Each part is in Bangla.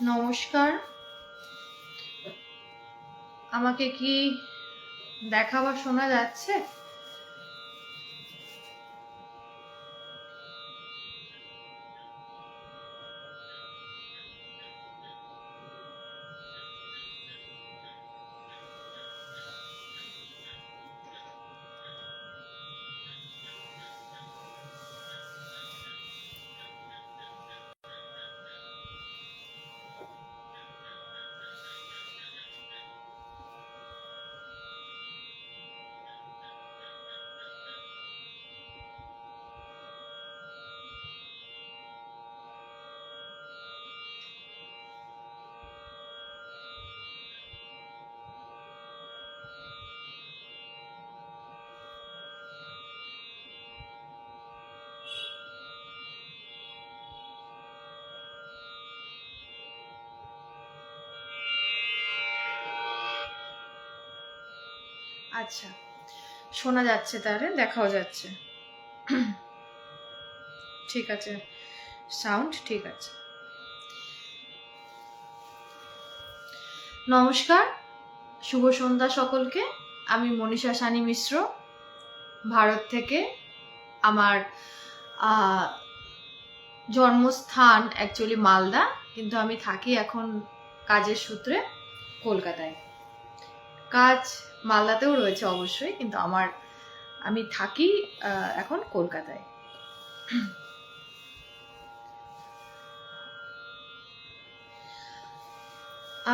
নমস্কার। আমাকে কি দেখা বা শোনা যাচ্ছে? আচ্ছা, শোনা যাচ্ছে, তাহলে দেখাও যাচ্ছে। ঠিক আছে, সাউন্ড ঠিক আছে। নমস্কার, শুভ সন্ধ্যা সকলকে। আমি মনীষা সানি মিশ্র, ভারত থেকে। আমার জন্মস্থান অ্যাকচুয়ালি মালদা, কিন্তু আমি থাকি এখন কাজের সূত্রে কলকাতায়। কাজ মালদাতেও রয়েছে অবশ্যই, কিন্তু আমি থাকি এখন কলকাতায়।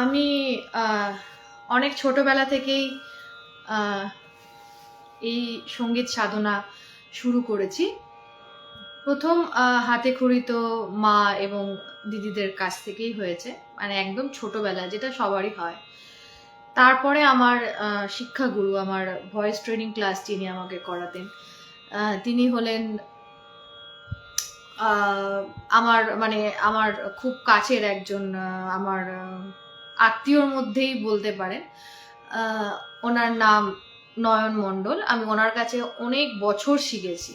আমি অনেক ছোটবেলা থেকেই এই সঙ্গীত সাধনা শুরু করেছি। প্রথম হাতে খড়ি তো মা এবং দিদিদের কাছ থেকেই হয়েছে, মানে একদম ছোটবেলা, যেটা সবারই হয়। তারপরে আমার শিক্ষাগুরু, আমার ভয়েস ট্রেনিং ক্লাস যিনি আমাকে করাতেন, তিনি হলেন আমার খুব কাছের একজন, আমার আত্মীয়র মধ্যেই বলতে পারেন। ওনার নাম নয়ন মণ্ডল। আমি ওনার কাছে অনেক বছর শিখেছি।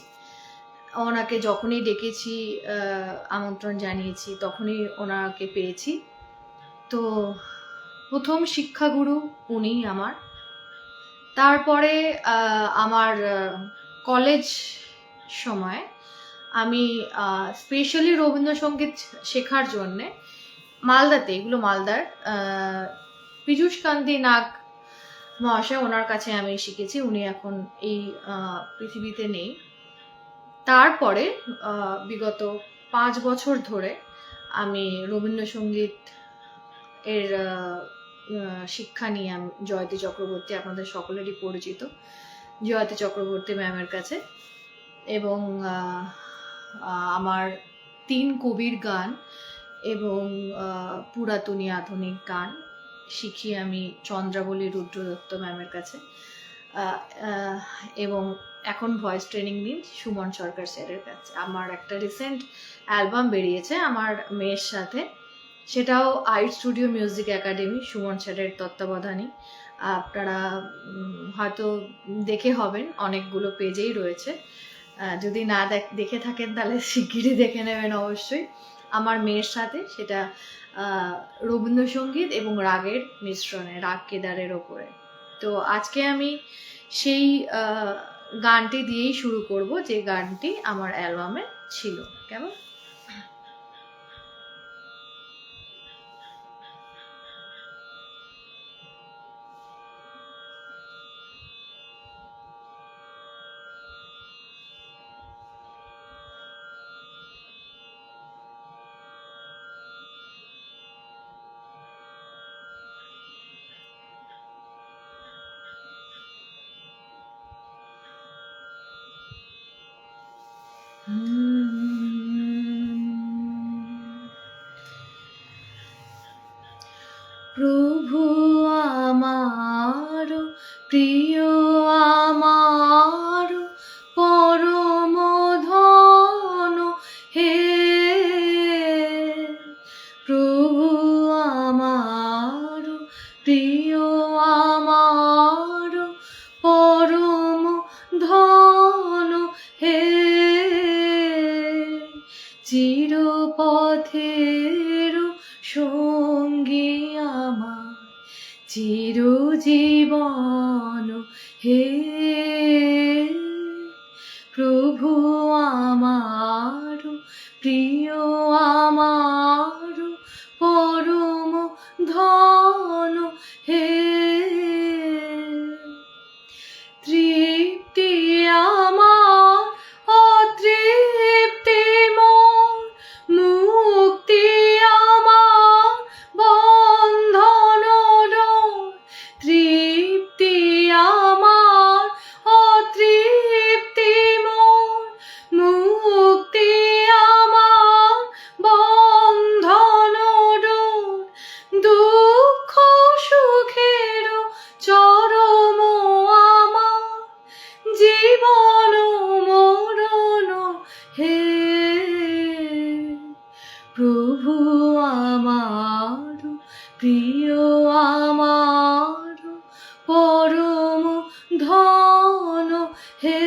ওনাকে যখনই ডেকেছি, আমন্ত্রণ জানিয়েছি, তখনই ওনাকে পেয়েছি। তো প্রথম শিক্ষাগুরু উনি আমার। তারপরে আমার কলেজ সময় আমি স্পেশালি রবীন্দ্রসঙ্গীত শেখার জন্যে মালদাতে, এগুলো মালদার পীযূষ কান্তি নাগ মহাশয়, ওনার কাছে আমি শিখেছি। উনি এখন এই পৃথিবীতে নেই। তারপরে বিগত 5 বছর ধরে আমি রবীন্দ্রসঙ্গীত এর শিক্ষা নিয়ে আমি জয়তী চক্রবর্তী, আপনাদের সকলেরই পরিচিত জয়তী চক্রবর্তী ম্যামের কাছে, এবং আমার 3 কবির গান এবং পুরাতনী আধুনিক গান শিখি আমি চন্দ্রাবলী রুদ্রদত্ত ম্যামের কাছে, এবং এখন ভয়েস ট্রেনিং নিই সুমন সরকার স্যারের কাছে। আমার একটা রিসেন্ট অ্যালবাম বেরিয়েছে আমার মেয়ের সাথে, সেটাও art studio music academy Suman স্যারের তত্ত্বাবধানে। আপনারা হয়তো দেখে হবেন, অনেকগুলো পেজেই রয়েছে। যদি না দেখে থাকেন তাহলে শিগগিরই দেখে নেবেন অবশ্যই। আমার মেয়ের সাথে সেটা রবীন্দ্রসঙ্গীত এবং রাগের মিশ্রণে, রাগ কেদারের ওপরে। তো আজকে আমি সেই গানটি দিয়েই শুরু করব, যে গানটি আমার অ্যালবামে ছিল। কেমন? প্রভু আমার প্রিয়, আমার পরম ধন হে প্রভু আমার প্রিয়, আমার পরম ধন হে চিরপথের সঙ্গী আমার চিরজীবন হে প্রভু আমার প্রিয় আমার পরম ধন হে তৃপ্তি আমার অতৃপ্তি মোর মুক্তি আমার বন্ধন তৃপ্তি আমার অতৃপ্তি মোর মুক্তি আমার বন্ধন দুঃখ সুখের চরম আমার জীবন মরণ হে প্রভু আমার প্রিয় আমার পরম ধন হে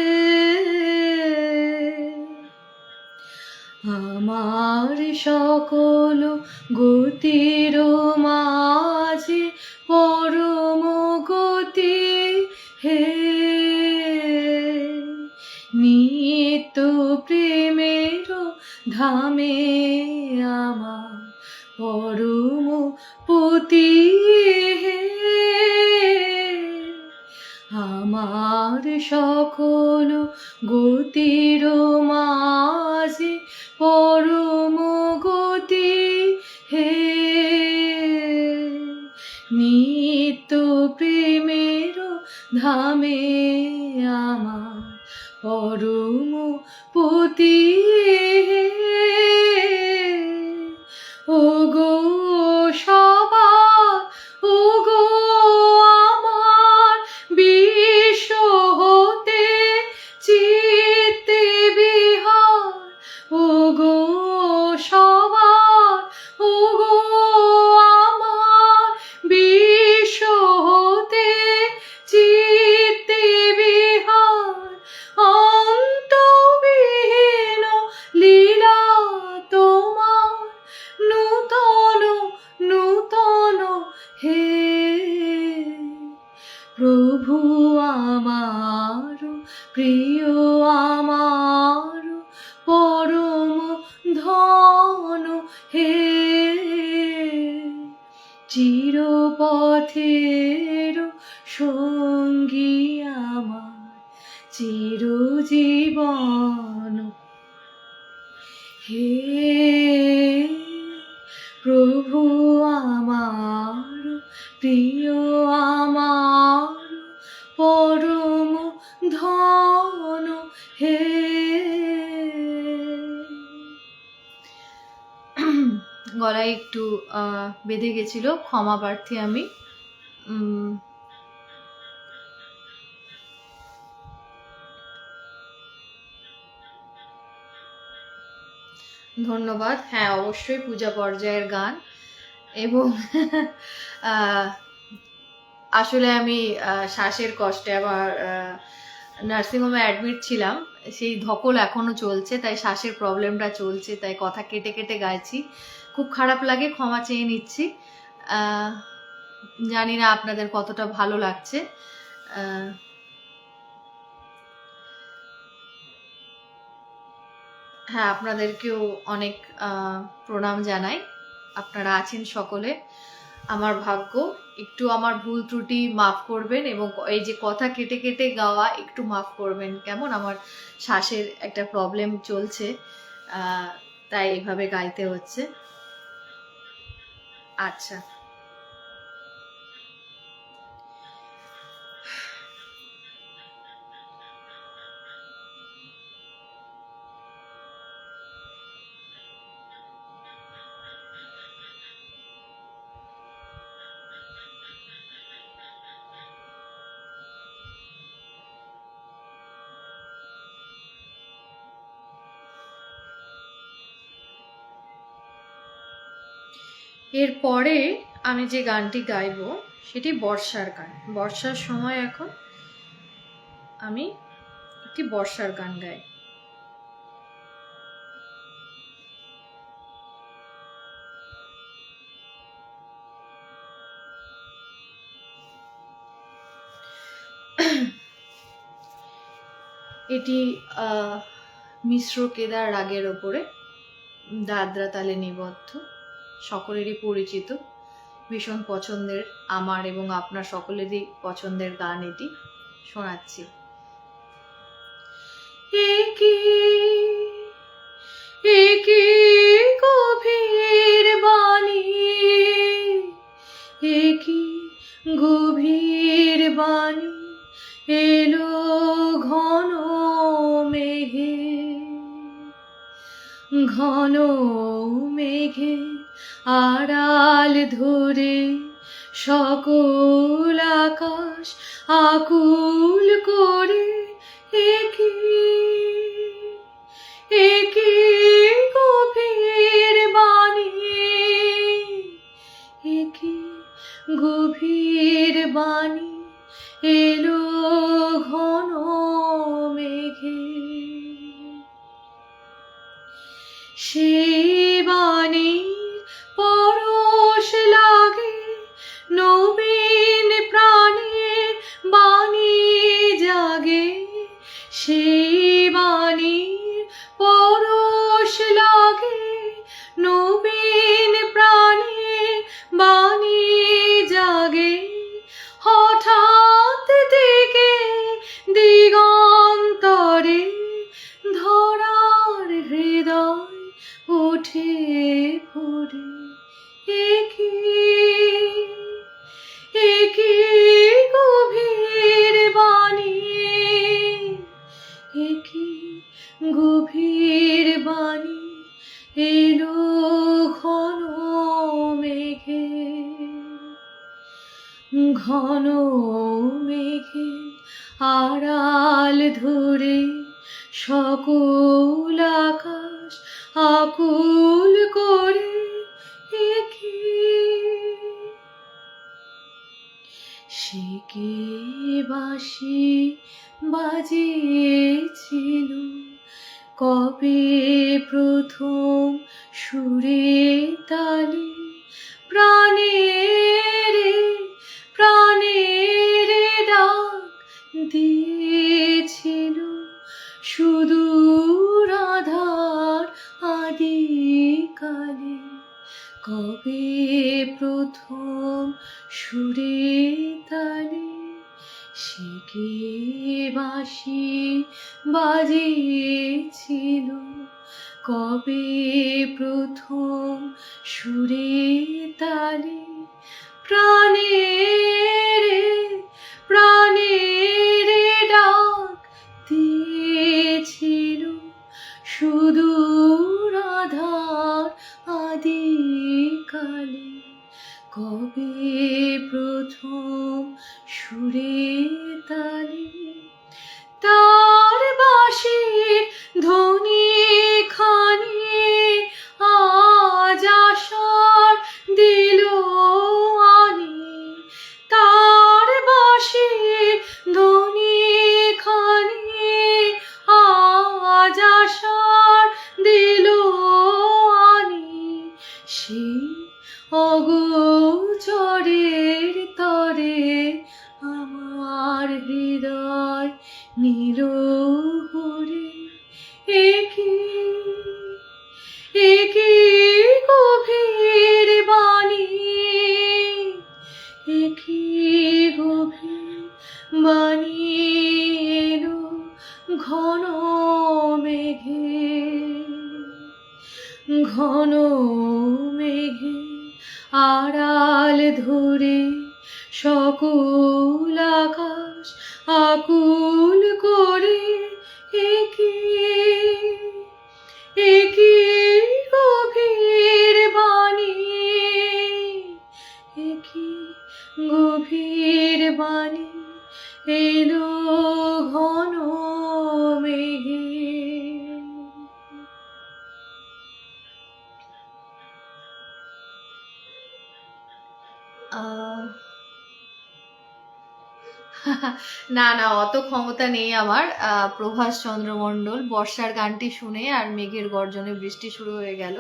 আমার সকল গতির মাঝে পরম গতি হে নিত্য প্রেমের ধামে আমার পরম পতি হে আমার সকল গতির মাঝে পরম গতি হে নিত্য প্রেমের ধামে আমার পরম পতি হে ও গো সবার ও গো আমার বিশ্ব হতে চিত্তে বিহার ও গো সবার ও গো আমার বিশ্ব হতে চিত্তে বিহার অন্তবিহীন লীলা তোমার নূতন নূতন হে প্রভু আমার প্রিয় আমার পরম ধন হে চিরপথের সঙ্গী আমার চিরজীবন হে প্রভু আমার প্রিয় আমার পরম ধন হে গলায় একটু বেঁধে গেছিল, ক্ষমা প্রার্থী আমি। ধন্যবাদ। হ্যাঁ, অবশ্যই পূজা পর্যায়ের গান। এবং আসলে আমি শ্বাসের কষ্টে আবার নার্সিংহোমে অ্যাডমিট ছিলাম, সেই ধকল এখনো চলছে, তাই শ্বাসের প্রবলেমটা চলছে, তাই কথা কেটে কেটে গাইছি। খুব খারাপ লাগে, ক্ষমা চেয়ে নিচ্ছি। জানি না আপনাদের কতটা ভালো লাগছে। হ্যাঁ, আপনাদেরকেও অনেক প্রণাম জানাই। আপনারা আছেন সকলে। আমার ভাগ্য, একটু আমার ভুল ত্রুটি মাফ করবেন, এবং এই যে কথা কেটে কেটে গাওয়া একটু মাফ করবেন কেমন। আমার শ্বাসের একটা প্রবলেম চলছে, তাই এইভাবে গাইতে হচ্ছে। আচ্ছা, এরপরে আমি যে গানটি গাইব সেটি বর্ষার গান। বর্ষার সময় এখন আমি একটি বর্ষার গান গাই। এটি মিশ্র কেদার রাগের ওপরে দাদরা তালে নিবদ্ধ, সকলেরই পরিচিত, ভীষণ পছন্দের আমার এবং আপনার সকলেরই পছন্দের গান এটি। শোনাচ্ছি। একি গভীর বাণী, একি গভীর বাণী এলো ঘন মেঘে, ঘন মেঘে আড়াল ধরে সকল আকাশ আকুল করে। একি গভীর বাণী, একি গভীর বাণী এলো ঘন মেঘে। সেই বাণীর পরশ লাগে নবীন প্রাণের বাণী জাগে, সেই বাণীর পরশ লাগে নবীন প্রাণের বাণী জাগে। হঠাৎ দিকে দিগন্তরে ধরার হৃদয় ওঠে ভরে। একি গভীর বাণী, একি গভীর বাণী এলো ঘন মেঘে, ঘন মেঘে আড়াল ধরে সকল আকাশ আকুল করে। সে কে বাঁশি বাজিয়েছিল কবে প্রথম সুরে তালে, প্রাণের প্রাণের ডাক দিয়েছিল সুদূর আধার আদিকালে। কবে প্রথম সুরে তালে সে কে বাঁশি বাজিয়েছিল, কবে প্রথম সুরে তালে, প্রাণের প্রাণের ডাক দিয়েছিল সুদূর আধার আদিকালে। কবে প্রথম সুরে তালে তার বাঁশির ধ্বনি খানি আজ আশার দিল আনি, তার বাঁশির ধ্বনি খানি আজ আশার দিল আনি। সেই অগোচরের তরে আমার হৃদয় নীল হরে। একি গভীর বাণী, একি গভীর বাণী এলো ঘন মেঘে, ঘন মেঘে আড়াল ধরে সকল আকাশ আকুল করে। একি গভীর বাণী, একি গভীর বাণী এলো ঘন মেঘে। না না, অত ক্ষমতা নেই আমার। প্রভাস চন্দ্র মণ্ডল, বর্ষার গানটি শুনে আর মেঘের গর্জনে বৃষ্টি শুরু হয়ে গেল।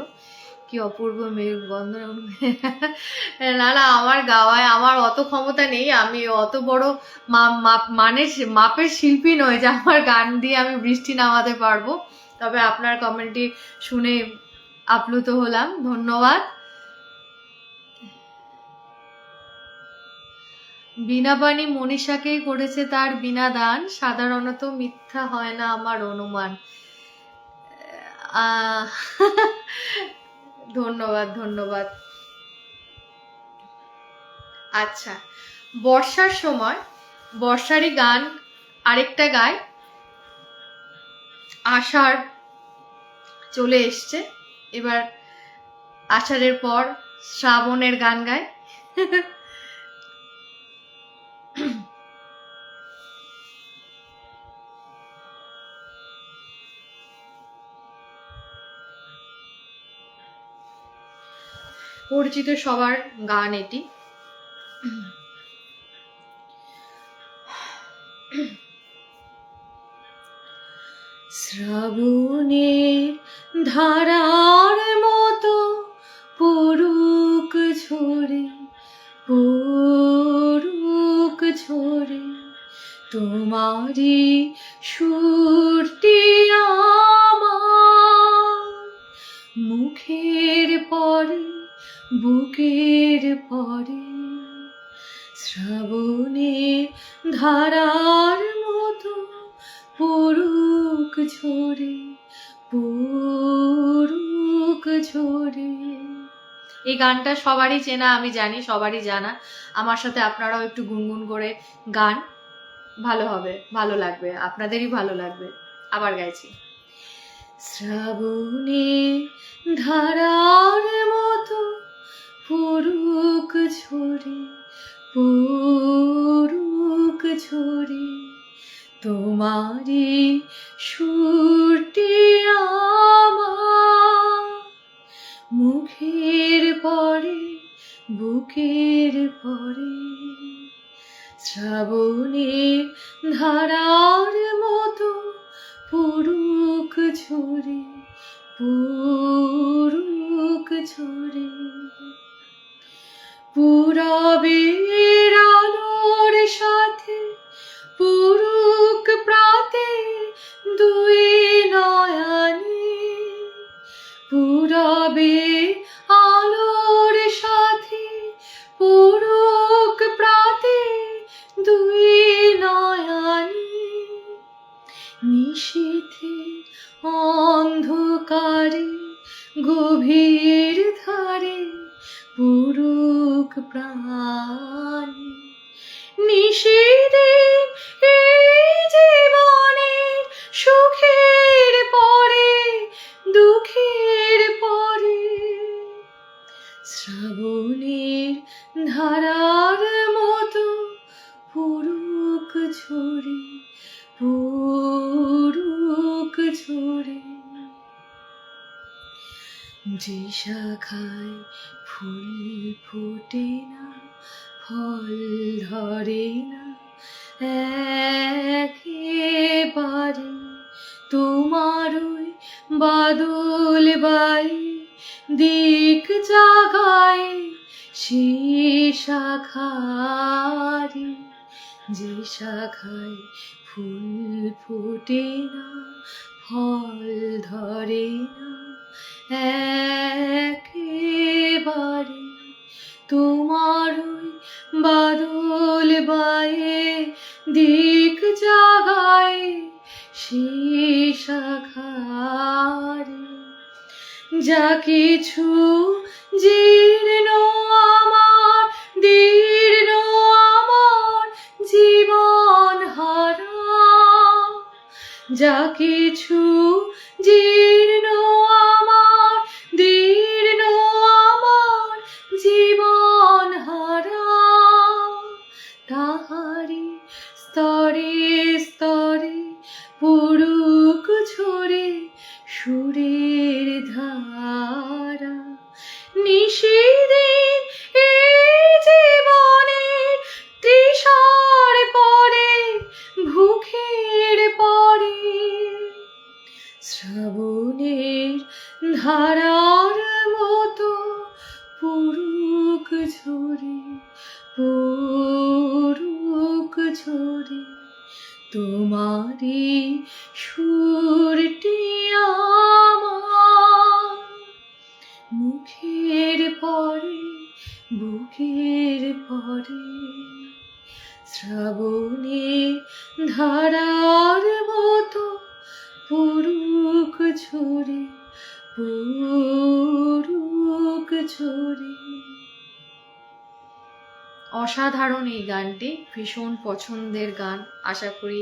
কি অপূর্ব মেঘ বন্ধন। না না, আমার গাওয়ায় আমার অত ক্ষমতা নেই, আমি অত বড় মাপের শিল্পী নই যে আমার গান দিয়ে আমি বৃষ্টি নামাতে পারবো। তবে আপনার কমেন্টটি শুনে আপ্লুত হলাম, ধন্যবাদ। বীণাপাণি মনীষাকেই করেছে তার বীণা দান, সাধারণত মিথ্যা হয় না আমার অনুমান। ধন্যবাদ ধন্যবাদ। আচ্ছা, বর্ষার সময় বর্ষারই গান আরেকটা গায়, আষাঢ় চলে এসছে, এবার আষাঢ়ের পর শ্রাবণের গান গায়। পরিচিত সবার গান এটি। শ্রাবণের ধারার মতো পড়ুক ঝরে, পড়ুক ঝরে তোমারি সুরটি আমার মুখের পরে, বুকের পরে। শ্রাবণের ধারার মতো পড়ুক ঝরে, পড়ুক ঝরে। এই গানটা সবারই চেনা, আমি জানি সবারই জানা। আমার সাথে আপনারাও একটু গুনগুন করে গান, ভালো হবে, ভালো লাগবে, আপনাদেরই ভালো লাগবে। আবার গাইছি। শ্রাবণের ধারার মতো পড়ুক ঝরে, পড়ুক ঝরে তোমারি সুরটি আমার মুখের পরে, বুকের পরে। শ্রাবণের ধারার মতো পড়ুক ঝরে, পড়ুক ঝরে। পূরবের আলোর সাথে পড়ুক প্রাতে দুই নয়নে, পূরবের আলোর সাথে পড়ুক প্রাতে দুই নয়নে। নিশীথে অন্ধকারে গভীর ধারে পড়ুক প্রাণে। নিশীদিন এই জীবনের সুখের পরে, দুঃখের পরে। শ্রাবণের ধারার মতো পড়ুক ঝরে, পড়ুক ঝরে। যে শাখায় ফুল ফোটে না, ফল ধরে না একেবারে, তোমার ওই বাদল বাই দিক জাগায় সে শাখারে। যে শাখায় ফুল ফোটে না, ফল ধরে না একেবারে, তোমার ওই বাদল বায়ে দিক জাগায় সে শাখারে। যা কিছু জীর্ণ আমার, দীর্ণ আমার জীবন হারা, যা কিছু জীর্ণ আমার, দীর্ণ আমার জীবন হারা, তাহারি স্তরে স্তরে পড়ুক ঝরে সুরের ধারা। নিশীদিন এই জীবনের তৃষার পরে, ভুখের পরে। শ্রাবণের ধারার মতো পুরুক ঝরে, পুরুক ঝরে, তোমারি সুরটি আমার মুখের পরে, বুকের পরে, শ্রাবণে ধারার মতো পুরুক ঝরে, পুরুক ঝরে। অসাধারণ এই গানটি, ভীষণ পছন্দের গান। আশা করি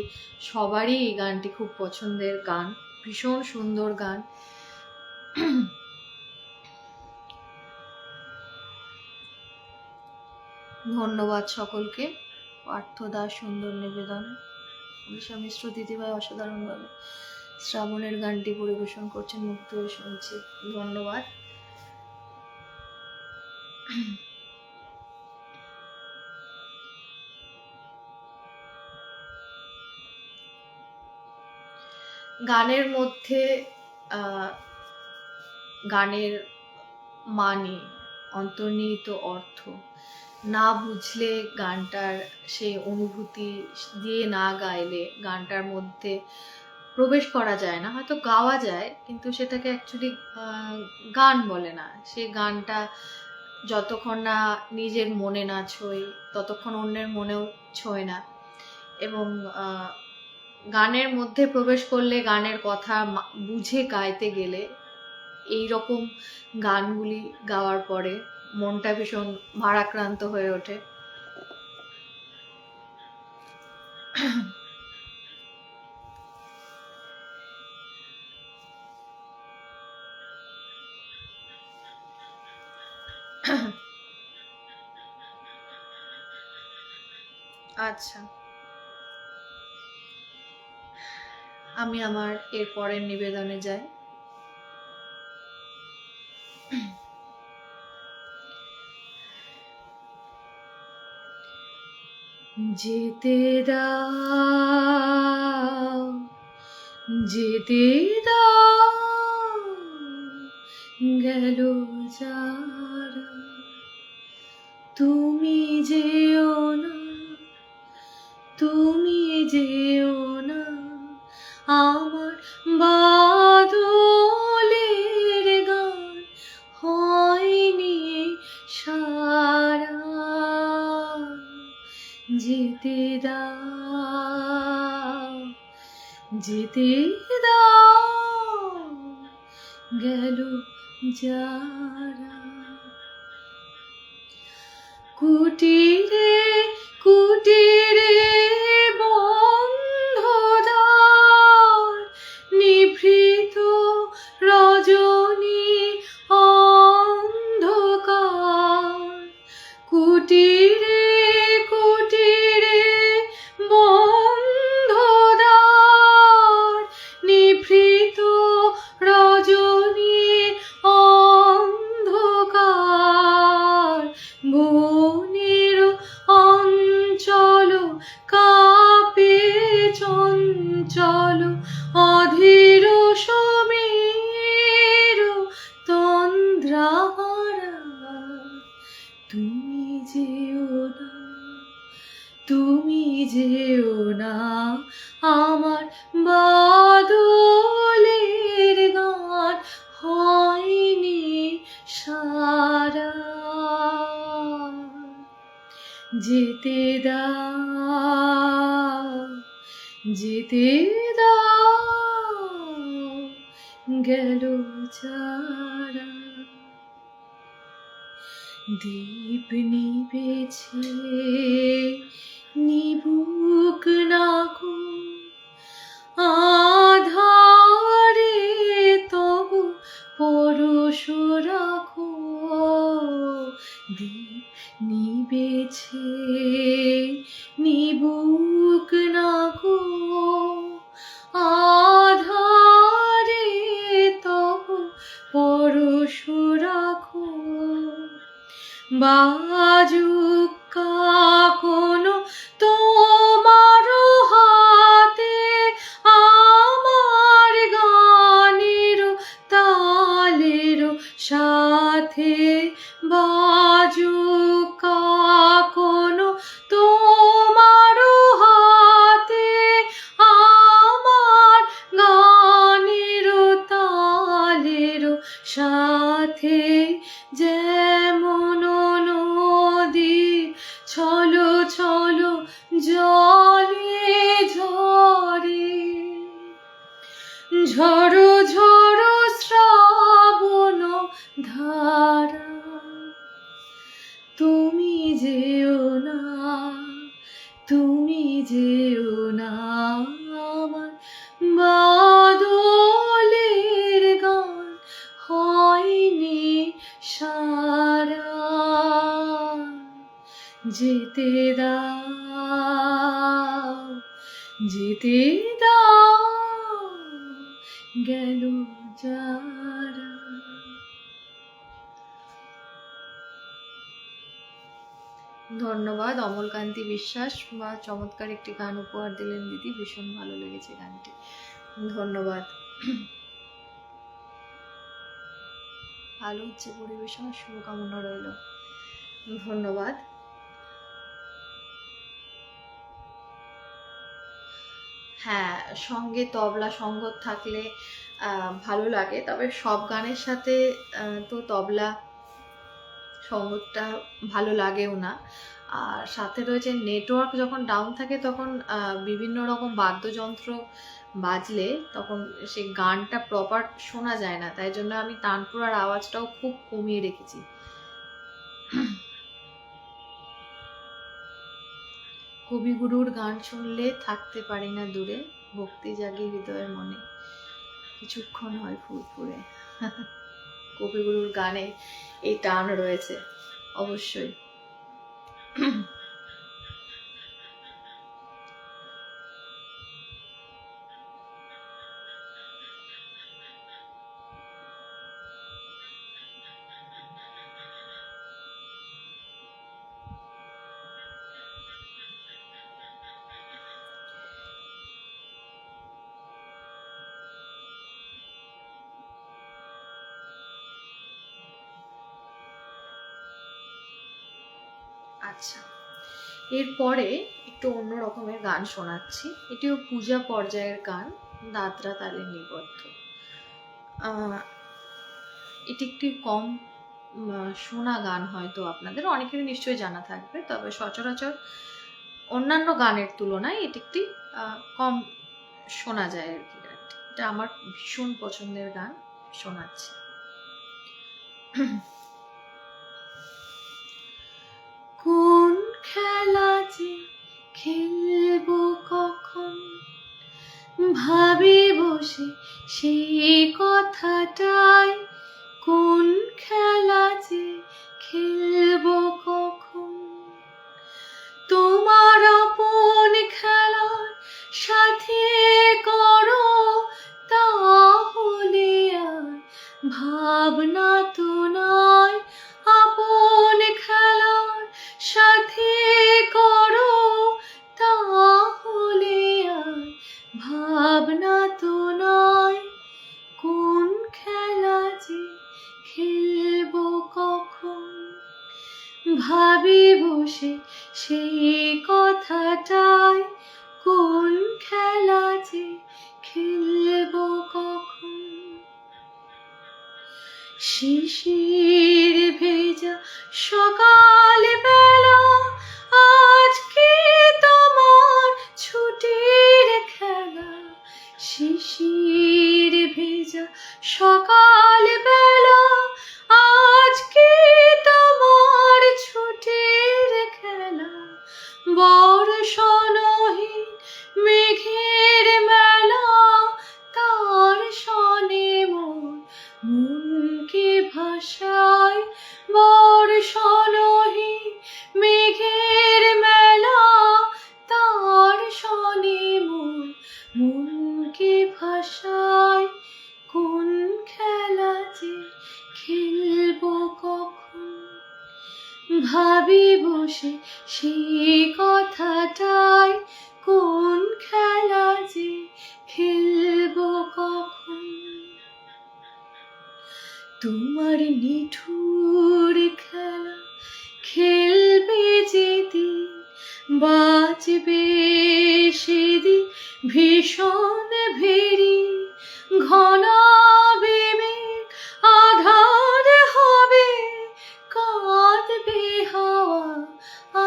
সবারই এই গানটি খুব পছন্দের গান, ভীষণ সুন্দর গান। ধন্যবাদ সকলকে। পার্থ দাস সুন্দর নিবেদন, উড়িষ্যা মিশ্র দিদিভাই অসাধারণভাবে শ্রাবণের গানটি পরিবেশন করছেন, মুক্ত হয়ে শুনছি। ধন্যবাদ। গানের মধ্যে গানের মানে, অন্তর্নিহিত অর্থ না বুঝলে, গানটার সেই অনুভূতি দিয়ে না গাইলে গানটার মধ্যে প্রবেশ করা যায় না। হয়তো গাওয়া যায় কিন্তু সেটাকে অ্যাকচুয়ালি গান বলে না। সেই গানটা যতক্ষণ না নিজের মনে না ছোঁয় ততক্ষণ অন্যের মনেও ছোঁয় না। এবং গানের মধ্যে প্রবেশ করলে, গানের কথা বুঝে গাইতে গেলে, এই রকম গানগুলি গাওয়ার পরে মনটা ভীষণ ভারাক্রান্ত হয়ে ওঠে। আচ্ছা, আমি আমার এর পরের নিবেদনে যাই। যেতে দাও, যেতে দাও, গেল যারা, তুমি যেও না, তুমি যেও না, আমার বাদলের গান হয়নি সারা। যেতে দাও, যেতে দাও, গেল যারা। কুটিরে কুটিরে বন্ধ দ্বার, নিভৃত রজনী অন্ধকার। কুটিরে কুটিরে বন্ধ দ্বার, নিভৃত রজনী অন্ধকার। বনের অঞ্চল কাপে চঞ্চল, অধীর সমীর তন্দ্রাহারা। তুমি যেও না, তুমি যেও না, আমার বাদলের গান হয়নি সারা। যেতে দাও, যেতে দাও, গেল যারা। দীপ নিবেছে নিবুক না গো, আধারে তবু পরশ রাখো। দীপ নিবেছে নিবুক না গো, আধারে তবু পরশ রাখো। বাজুক কোনো তোমার হাতে, আমার গানের তালের সাথে বাজুক কোনো তোমারও হাতে আমার গানের তালের সাথে যেমন নদীর ছলো ছলো জলে ঝরে ঝড়ো ঝড়ো শ্রাবণ ধারা তুমি যেও না তুমি যেও না আমার বাদলের গান হয়নি সারা যেতে দাও যেতে দাও গেল যারা। ধন্যবাদ অমলকান্তি বিশ্বাস, বা চমৎকার একটি গান উপহার দিলেন দিদি, ভীষণ ভালো লেগেছে গানটি, ধন্যবাদ। ভালো হচ্ছে পরিবেশন, শুভকামনা রইল, ধন্যবাদ। হ্যাঁ, সঙ্গে তবলা সঙ্গত থাকলে ভালো লাগে, তবে সব গানের সাথে তো তবলা সঙ্গতটা ভালো লাগেও না। আর সাথে রয়েছে নেটওয়ার্ক যখন ডাউন থাকে তখন বিভিন্ন রকম বাদ্যযন্ত্র বাজলে তখন সেই গানটা প্রপার শোনা যায় না, তাই জন্য আমি তানপুরার আওয়াজটাও খুব কমিয়ে রেখেছি। কবিগুরুর গান শুনলে থাকতে পারি না দূরে, ভক্তি জাগে হৃদয়ের মনে, কিছুক্ষণ হয় ফুরফুরে। কবিগুরুর গানে এই টান রয়েছে অবশ্যই। আচ্ছা, এরপরে একটু অন্য রকমের গান শোনাচ্ছি, এটিও পূজা পর্যায়ের গান, দাদরা তালে নিবদ্ধ। এটি একটি কম শোনা গান, হয়তো আপনাদের অনেকেরই নিশ্চয়ই জানা থাকবে, তবে সচরাচর অন্যান্য গানের তুলনায় এটি একটি কম শোনা যায় আর কি গানটি। এটা আমার ভীষণ পছন্দের গান, শোনাচ্ছি। কোন খেলা যে খেলবো কখন, ভাবি বসে সেই কথাটাই, কোন খেলা যে খেলবো কখন, তোমার আপন খেলার সাথে করো তাহলে আর ভাবনা তো নয়, আপন খেলার সাথে করো তাহলে আর ভাবনা তো নয়, কোন খেলা যে খেলবো কখন, ভাবি বসে সেই কথাটাই, কোন খেলা যে খেলবো কখন। শিশির ভেজা সকাল বেলা আজকে তোমার ছুটির খেলা, শিশির ভেজা সকাল বেলা আজকে তোমার ছুটির খেলা, বর্ষণহীন মেঘের মেলা, তার সনে মনকে ভাষায়, বর্ষণহীন মেঘের মেলা, তার সনে মনকে ভাষায়, কোন খেলা যে খেলবো কখন, ভাবি বসে সেই কথাটাই, কোন খেলা যে খেলবো কখন। তুমি তোমার নিঠুর খেলা খেলবে যেদিন, বাজবে সেদিন ভীষণ ভেরি, ঘনাবে মেঘ আধার হবে, কাঁদবে হাওয়া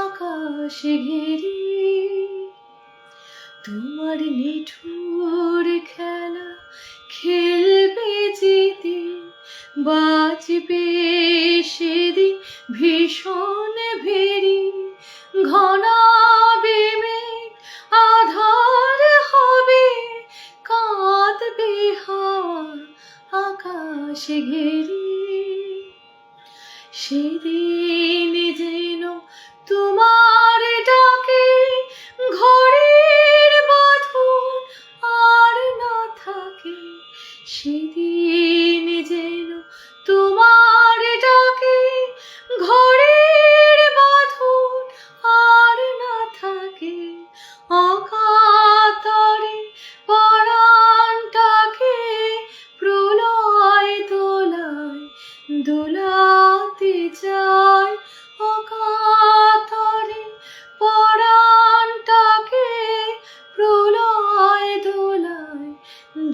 আকাশ ঘেরি। তোমার নিঠুর খেলা খেলবে যেদিন, বাজবে সেদিন ভীষণ ভেরি, ঘনাবে মেঘ আধার হবে, কাঁদবে হাওয়া আকাশ ঘেরি। সেদিন যেন তোমার ডাকে ঘরের বাঁধন আর না থাকে, সেদিন যেন তোমার ডাকে ঘরের বাঁধন আর না থাকে, অকাতরে পরাণটাকে প্রলয় দোলায় দোলাতে চায়, অকাতরে পরাণটাকে প্রলয় দোলায়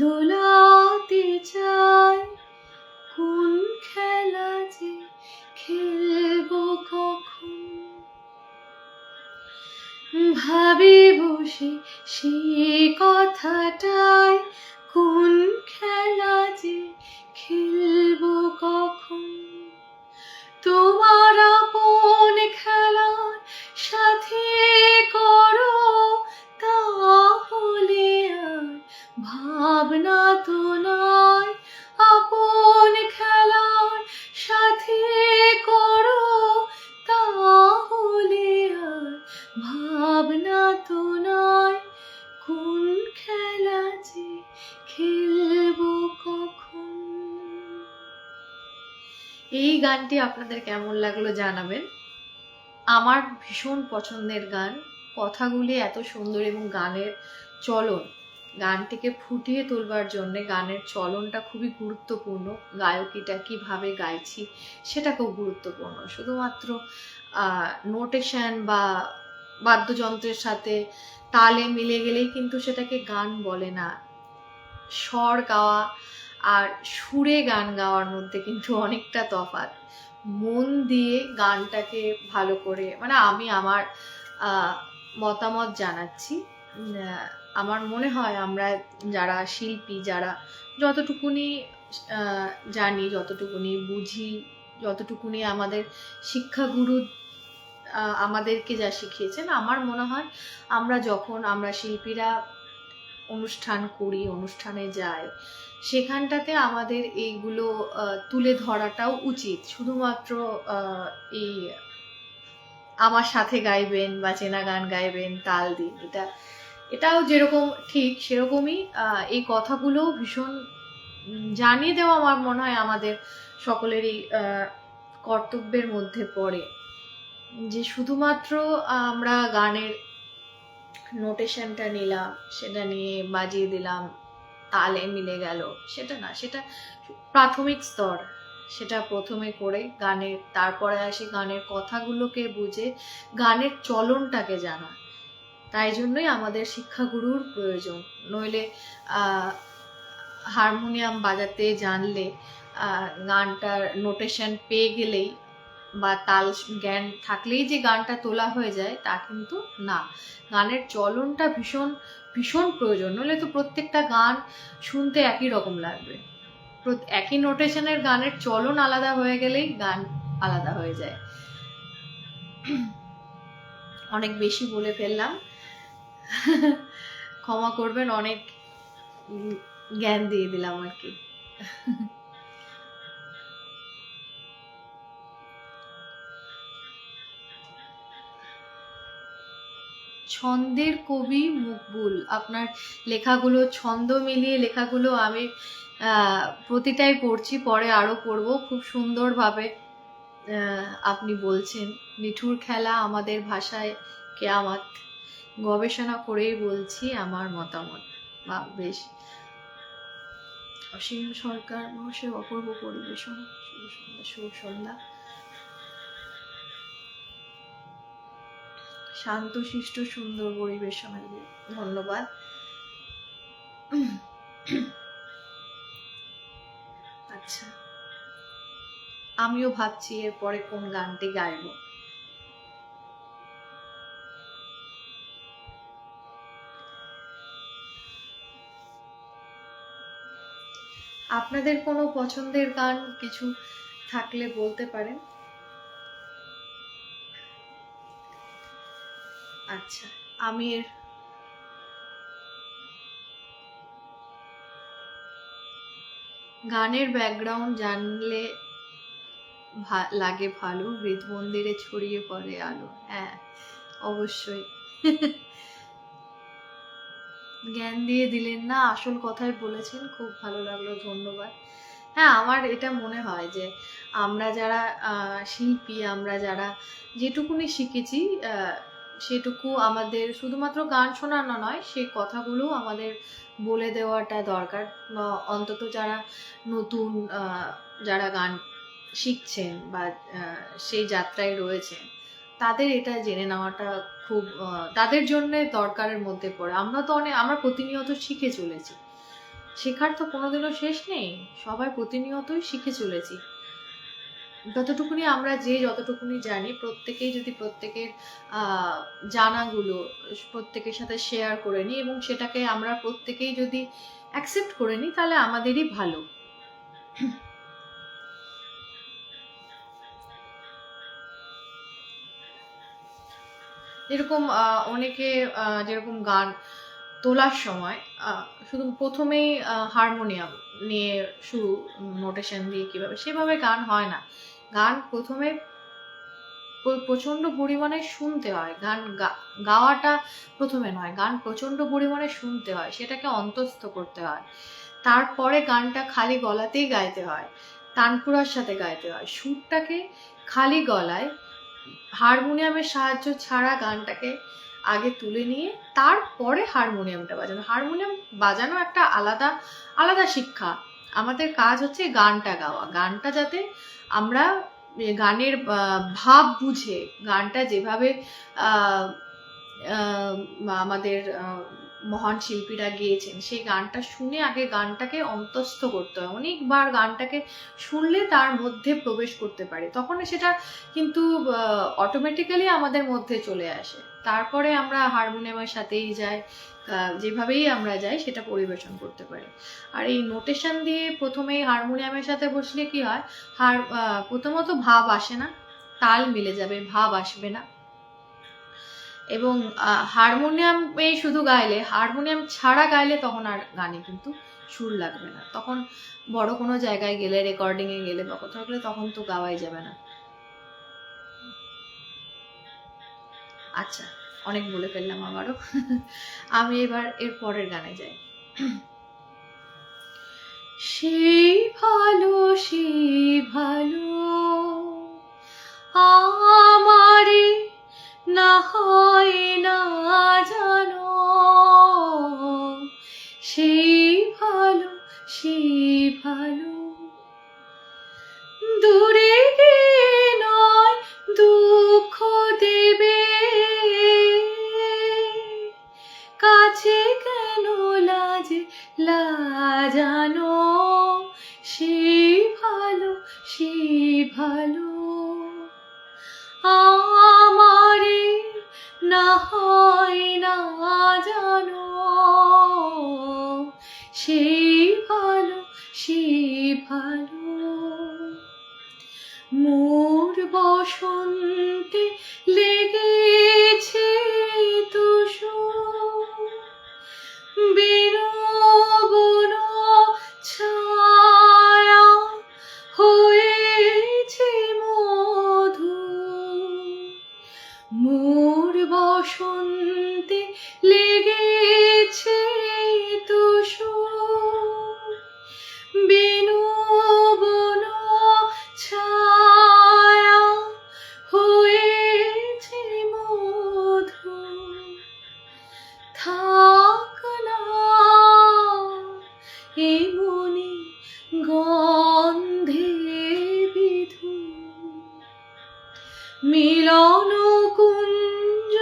দোলাতে চায়। কোন খেলা যে খেলবো কখন, ভাবি বসে সে কথাটাই, কোন খেলা যে খেলবো কখন। তোমার আপন খেলার সাথে করো, তাহলে আর ভাবনা তো নয়, আপন খেলার সাথে করো, তাহলে আর ভাবনা তো নয়, কোন খেলা যে খেলবো কখন। এই গানটি আপনাদের কেমন লাগলো জানাবেন। আমার ভীষণ পছন্দের গান, কথাগুলি এত সুন্দর এবং গানের চলন, গানটিকে ফুটিয়ে তোলবার জন্য গানের চলনটা খুবই গুরুত্বপূর্ণ, গায়কিটা কিভাবে গাইছি সেটা খুব গুরুত্বপূর্ণ। শুধুমাত্র নোটেশন বা বাদ্যযন্ত্রের সাথে তালে মিলে গেলেই কিন্তু সেটাকে গান বলে না। স্বর গাওয়া আর সুরে গান গাওয়ার মধ্যে কিন্তু অনেকটা তফাৎ। মন দিয়ে গানটাকে ভালো করে, মানে আমি আমার মতামত জানাচ্ছি। আমার মনে হয় আমরা যারা শিল্পী, যারা যতটুকুনি জানি, যতটুকুনি বুঝি, যতটুকুনি আমাদের শিক্ষাগুরু আমাদেরকে যা শিখিয়েছেন, আমার মনে হয় আমরা শিল্পীরা অনুষ্ঠান করি, অনুষ্ঠানে যাই, সেখানটাতে আমাদের এইগুলো তুলে ধরাটাও উচিত। শুধুমাত্র এই আমার সাথে গাইবেন বা চেনা গান গাইবেন, তাল দিন, এটাও যেরকম ঠিক সেরকমই এই কথাগুলো ভীষণ জানিয়ে দেওয়া আমার মনে হয় আমাদের সকলেরই কর্তব্যের মধ্যে পড়ে। যে শুধুমাত্র আমরা গানের নোটেশনটা নিলাম, সেটা নিয়ে বাজিয়ে দিলাম, তালে মিলে গেল, সেটা না, সেটা প্রাথমিক স্তর। সেটা প্রথমে করে গানের, তারপরে আসি গানের কথাগুলোকে বুঝে গানের চলনটাকে জানা। তাই জন্যই আমাদের শিক্ষাগুরুর প্রয়োজন। নইলে হারমোনিয়াম বাজাতে জানলে, গানটার নোটেশন পেয়ে গেলেই বা তাল জ্ঞান থাকলেই যে গানটা তোলা হয়ে যায় তা কিন্তু না। গানের চলনটা ভীষণ ভীষণ প্রয়োজন, নইলে তো প্রত্যেকটা গান শুনতে একই রকম লাগবে। একই নোটেশনের গানের চলন আলাদা হয়ে গেলেই গান আলাদা হয়ে যায়। অনেক বেশি বলে ফেললাম, ক্ষমা করবেন, অনেক জ্ঞান দিয়ে দিলাম আর কি। ছন্দের কবি মকবুল, আপনার লেখাগুলো ছন্দ মিলিয়ে লেখাগুলো আমি প্রতিটাই পড়ছি, পরে আরো পড়বো। খুব সুন্দরভাবে আপনি বলছেন। নিঠুর খেলা আমাদের ভাষায় কেয়ামত, গবেষণা করেই বলছি আমার মতামত। বা বেশ অসীম সরকার মহাশয় অপূর্ব পরিবেশন। শুভ সন্ধ্যা, শুভ সন্ধ্যা। শান্তশিষ্ট সুন্দর পরিবেশনের ধন্যবাদ। আচ্ছা, আমিও ভাবছি এরপরে কোন গানটি গাইব। আপনাদের কোনো পছন্দের গান কিছু থাকলে বলতে পারেন। আচ্ছা, আমি গানের ব্যাকগ্রাউন্ড জানলে লাগে ভালো, হৃদ মন্দিরে ছড়িয়ে পড়ে আলো। হ্যাঁ, অবশ্যই। জ্ঞান দিয়ে দিলেন না, আসল কথাই বলেছেন, খুব ভালো লাগলো, ধন্যবাদ। হ্যাঁ, আমার এটা মনে হয় যে আমরা যারা শিল্পী, আমরা যারা যেটুকুনি শিখেছি সেটুকু আমাদের শুধুমাত্র গান শোনানো নয়, সেই কথাগুলো আমাদের বলে দেওয়াটা দরকার। অন্তত যারা নতুন যারা গান শিখছেন বা সেই যাত্রায় রয়েছেন, তাদের এটা জেনে নেওয়াটা খুব তাদের জন্য দরকারের মধ্যে পড়ে। আমরা প্রতিনিয়ত শিখে চলেছি, শেখার তো কোনোদিনও শেষ নেই, সবাই প্রতিনিয়তই শিখে চলেছি। যতটুকুনি আমরা যতটুকুনি জানি, প্রত্যেকেই যদি প্রত্যেকের জানাগুলো প্রত্যেকের সাথে শেয়ার করে নিই এবং সেটাকে আমরা প্রত্যেকেই যদি অ্যাকসেপ্ট করে নিই, তাহলে আমাদেরই ভালো। যেরকম অনেকে যেরকম গান তোলার সময় শুধু প্রথমেই হারমোনিয়াম নিয়ে শুরু, নোটেশন দিয়ে কিভাবে, সেভাবে গান হয় না। গান প্রথমে প্রচন্ড পরিমাণে শুনতে হয়, গান গাওয়াটা প্রথমে নয়, গান প্রচন্ড পরিমাণে শুনতে হয়, সেটাকে অন্তঃস্থ করতে হয়, তারপরে গানটা খালি গলাতেই গাইতে হয়, তানপুরার সাথে গাইতে হয়। সুরটাকে খালি গলায় হারমোনিয়ামের সাহায্য ছাড়া গানটাকে আগে তুলে নিয়ে তারপরে হারমোনিয়ামটা বাজানো। হারমোনিয়াম বাজানো একটা আলাদা আলাদা শিক্ষা। আমাদের কাজ হচ্ছে গানটা গাওয়া, গানটা যাতে আমরা গানের ভাব বুঝে, গানটা যেভাবে আমাদের মহান শিল্পীরা গেয়েছেন, সেই গানটা শুনে আগে গানটাকে অন্তঃস্থ করতে হয়। অনেকবার গানটাকে শুনলে তার মধ্যে প্রবেশ করতে পারে, তখন সেটা কিন্তু অটোমেটিক্যালি আমাদের মধ্যে চলে আসে। তারপরে আমরা হারমোনিয়ামের সাথেই যাই, যেভাবেই আমরা যাই সেটা পরিবেশন করতে পারি। আর এই নোটেশন দিয়ে প্রথমেই হারমোনিয়ামের সাথে বসলে কি হয়, প্রথমত ভাব আসে না, তাল মিলে যাবে, ভাব আসবে না। এবং হারমোনিয়ামে শুধু গাইলে, হারমোনিয়াম ছাড়া গাইলে তখন আর গানে কিন্তু সুর লাগবে না। তখন বড় কোনো জায়গায় গেলে, রেকর্ডিংয়ে গেলে বা কোথাও গেলে, তখন তো গাওয়াই যাবে না। আচ্ছা, অনেক বলে ফেললাম আবারও। আমি এবার এর পরের গানে যাই। সেই ভালো আমারে না হয় না জানো, সেই ভালো দূরে গিয়ে নয় দুঃখ দেবে, কাছে কেন লাজানো, সেই ভালো আমারে না হয় না জানো, সেই ভালো মোর বসন্তে লেগেছে তুষো, বিনোবন ছায়া হয়েছে মধু, মোর বসন্তে লেগেছে তুষো, বিনোবন ছায়া হয়ে মিলন কুঞ্জ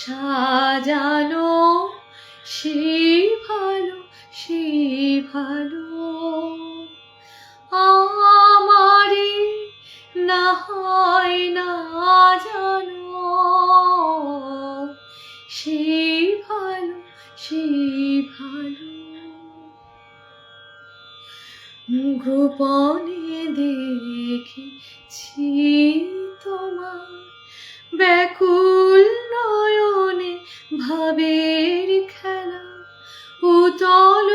সাজানো, সেই ভালো, সেই ভালো। আমারে না হয় না জানো, সেই ভালো, সেই ভালো। গোপনে দেখেছি তোমার ব্যাকুল নয়নে ভাবের খেলা, উতল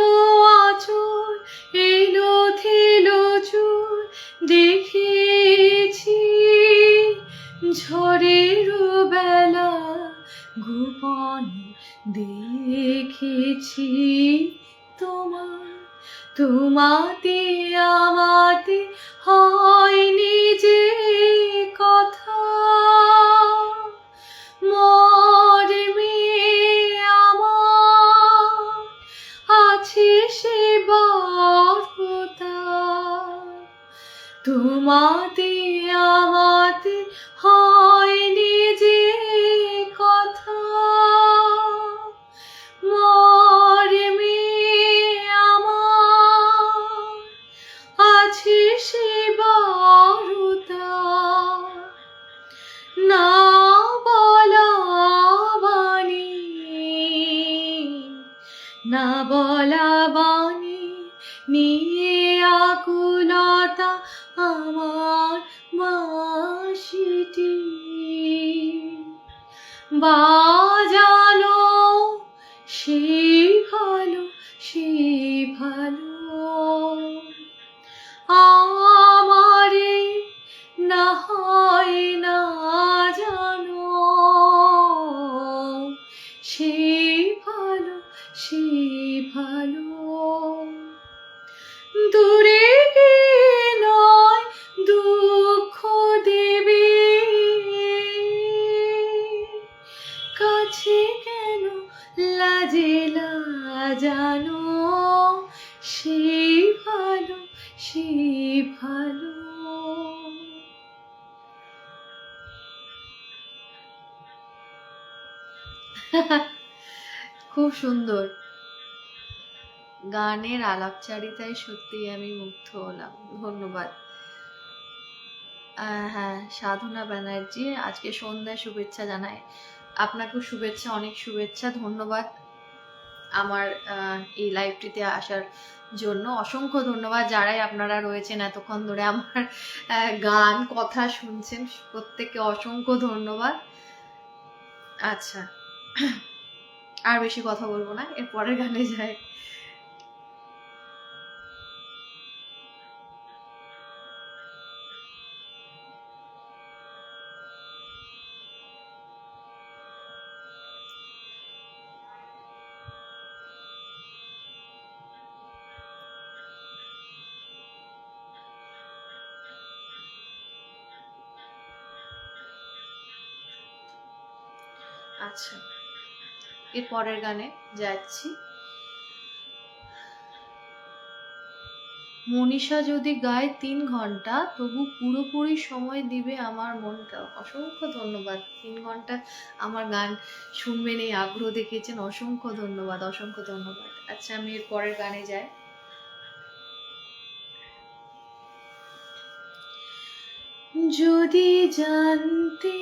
আঁচল এলো থেলো চুল দেখেছি ঝড়ের বেলা, গোপনে দেখেছি তোমার। তোমাতে আমাতে হয়নি যে কথা, মর্মে আমার আছে সে বার্তা। তোমাতে আমাতে হয়নি যে কথা, মর্মে আমার আছে সে বার্তা। না বলা বাণী, না বলা বাণী নিয়ে আকুলতা আমার বাঁশিটি বাজালো, সেই ভালো, সেই ভালো। আমারে না হয় না জানো, সেই ভালো, সেই ভালো। দূরে গিয়ে নয় দুঃখ দেবে, কাছে কেন লাজে লাজানো, সেই ভালো, সেই ভালো। খুব সুন্দর গানের আলাপচারিতায় সত্যি আমি মুগ্ধ হলাম, ধন্যবাদ। হ্যাঁ, সাধনা ব্যানার্জি আজকে সন্ধ্যায় শুভেচ্ছা জানায়, আপনাকেও শুভেচ্ছা, অনেক শুভেচ্ছা, ধন্যবাদ আমার এই লাইভটিতে আসার জন্য, অসংখ্য ধন্যবাদ। যারাই আপনারা রয়েছেন এতক্ষণ ধরে আমার গান কথা শুনছেন, প্রত্যেককে অসংখ্য ধন্যবাদ। আচ্ছা, আর বেশি কথা বলবো না, এর পরের গানে যাই। আচ্ছা, এর পরের গানে যাচ্ছি। মনীষা যদি গায় 3 ঘন্টা তবু পুরোপুরি সময় দিবে আমার মনটা। অসংখ্য ধন্যবাদ, 3 ঘন্টা আমার গান শুনবেন এই আগ্রহ দেখিয়েছেন, অসংখ্য ধন্যবাদ, অসংখ্য ধন্যবাদ। আচ্ছা, আমি এর পরের গানে যাই। যদি জানতে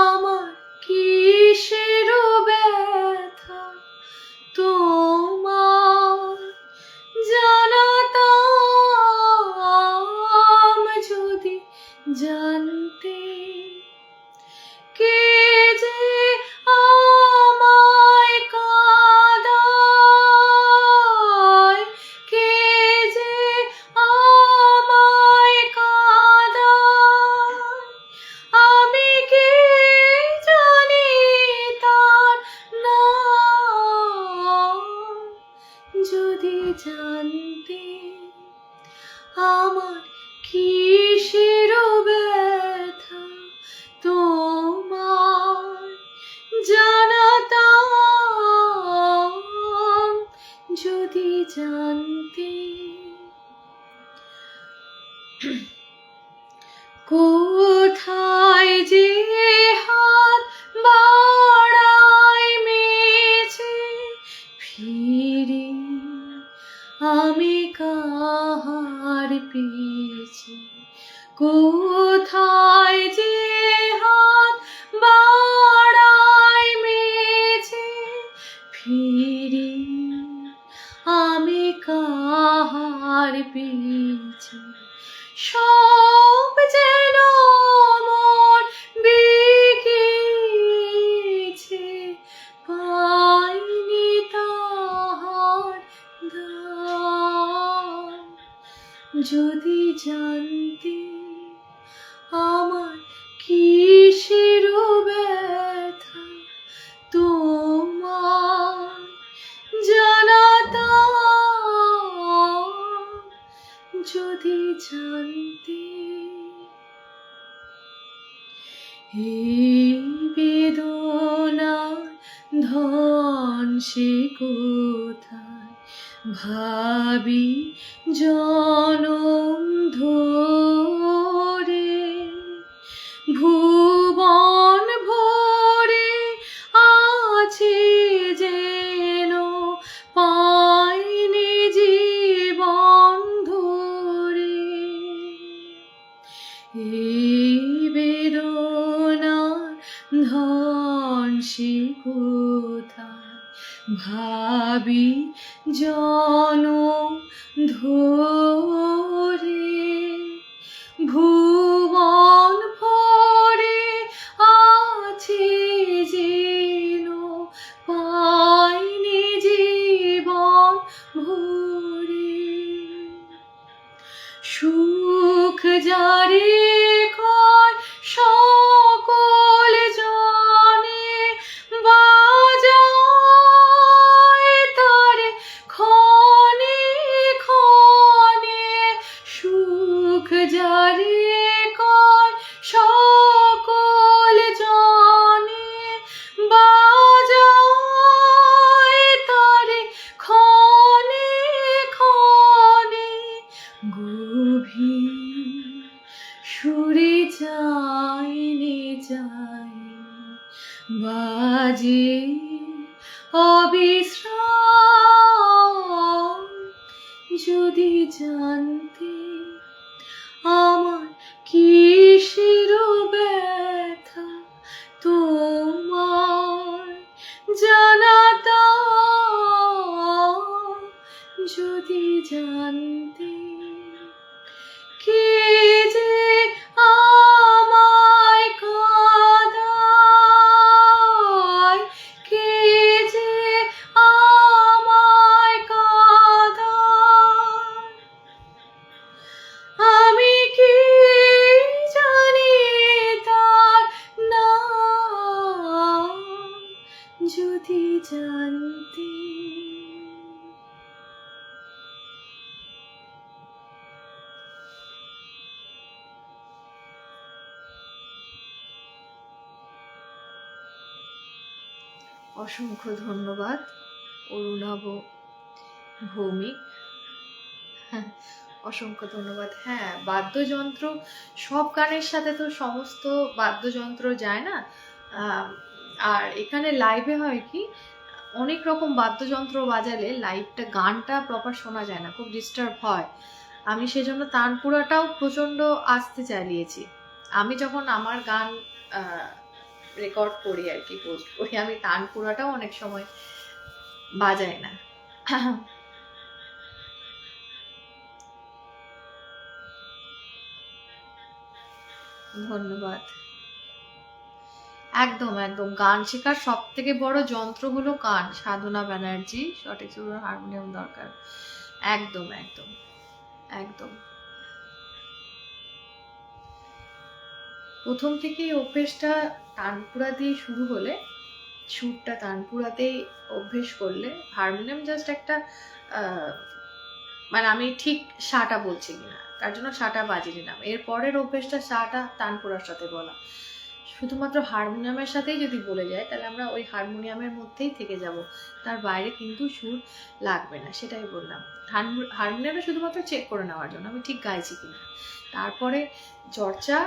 আমার কিসের ব্যথা তোমার জানাতাম, যদি জানতে কে যে আমায় কাঁদায়, কে যে আমায় কাঁদায়, আমি কি জানি তার নাম। যদি জানতে আমার কিসের ব্যথা তোমার জানাতাম, যদি জানতে কোথায় যে হাত বাড়ায় মেছে, ফিরি আমি কাহার পিছে। সব যেন মন বিকেছে, পাইনি তাহার দাম। যদি জানতে আমার কিসের ব্যথা, তোমার জানাতাম। যদি জানতে এই বেদনার ধন সে কোথায়, ভাবি জনম ধরে। ভুবন ভরে আছে যেন, পাইনি জীবন ধরে। এই বেদনার ধন সে কোথায়, ভাবি জনম ধরে। ভুবন ভরে আছে যেন, পাইনি জীবন ভরে। সুখ যারে কয় সকল জনে, বাজায় তারে ক্ষণে ক্ষণে। সুখ যারে কয় সকল জনে, বাজায় তারে ক্ষণে ক্ষণে। গভীর সুরে চাইনে চাইনে, বাজে অবিশ্রাম। যদি জানতে আমার কিসের ব্যথা, তোমার জানাতাম। যদি জানতে কে যে আমায় কাঁদায়, কে যে আমায় কাঁদায়, আমি কি জানি তার নাম। যদি জানতে অসংখ্য ধন্যবাদ অরুণাভ ভৌমিক, অসংখ্য ধন্যবাদ। হ্যাঁ, বাদ্যযন্ত্র সব গানের সাথে তো সমস্ত বাদ্যযন্ত্র যায় না। আর এখানে লাইভে হয় কি, অনেক রকম বাদ্যযন্ত্র বাজালে লাইভটা গানটা প্রপার শোনা যায় না, খুব ডিস্টার্ব হয়। আমি সেজন্য তানপুরাটাও প্রচণ্ড আস্তে চালিয়েছি। আমি যখন আমার গান রেকর্ড করি আর কি, পোস্ট করি, আমি তানপুরাটাও অনেক সময় বাজাই না। ধন্যবাদ। একদম একদম, গান শেখার সব থেকে বড় যন্ত্র হলো কান। সাধনা ব্যানার্জি, সঠিক সুরের হারমোনিয়াম দরকার। একদম একদম একদম। প্রথম থেকেই অভ্যেসটা তানপুরা দিয়ে শুরু হলে, সুরটা তানপুরাতেই অভ্যেস করলে, হারমোনিয়াম জাস্ট একটা মানে আমি ঠিক সাটা বলছি কিনা তার জন্য সাটা বাজিয়ে নিলাম। এর পরের অভ্যেসটা সাটা তানপুরার সাথে বলা। শুধুমাত্র হারমোনিয়ামের সাথেই যদি বলে যায় তাহলে আমরা ওই হারমোনিয়ামের মধ্যেই থেকে যাব, তার বাইরে কিন্তু সুর লাগবে না। সেটাই বললাম, হারমোনিয়ামে শুধুমাত্র চেক করে নেওয়ার জন্য আমি ঠিক গাইছি কিনা। তারপরে চর্চা